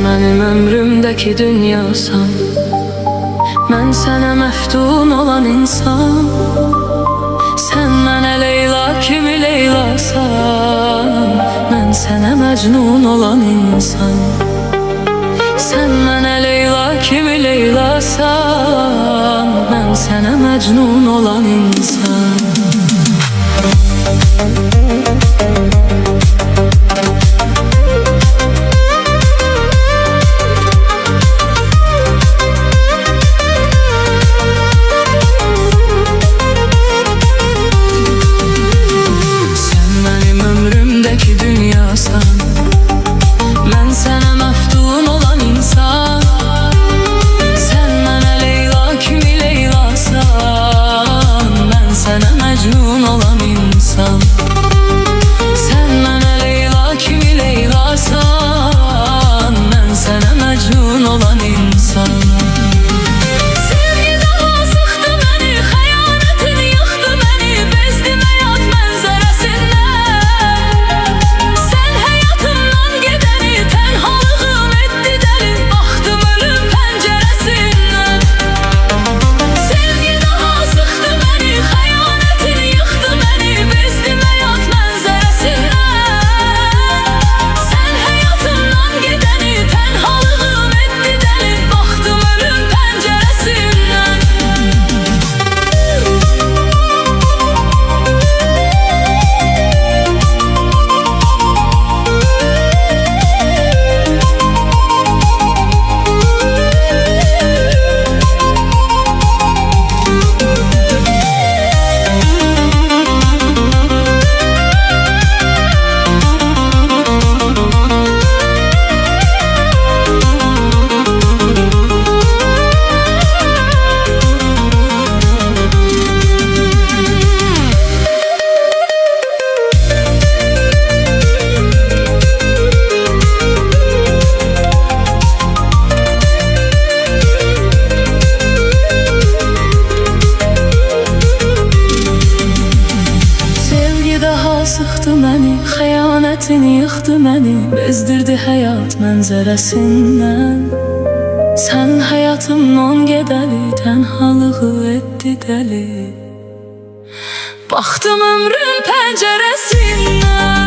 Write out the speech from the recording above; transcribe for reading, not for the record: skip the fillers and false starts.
mənim ömrümdəki dünyasan, mən sənə məftun olan insan. Sən mənə Leyla kimi Leylasan, mən sənə məcnun olan insan. Sən mənə Leyla kimi Leylasan, mən sənə məcnun olan insan. Mecnun olan insan. Sen mənə Leyla kimi Leylasan, mən sənə mecnun olan insan. Sevgi daha sıxdı məni, xəyanətin yıxdı məni, bezdim həyat mənzərəsindən. Sən həyatımdan gedəni, tənhalığım etdi dəli, baxdım ölüm pəncərəsindən. Sevgi daha sıxdı məni, sıxdı məni, xəyanətin yıxdı məni, bezdirdi həyat mənzərəsindən. Sən həyatımdan gedəli, tənhalığı etdi dəli, baxdım ömrün pəncərəsindən.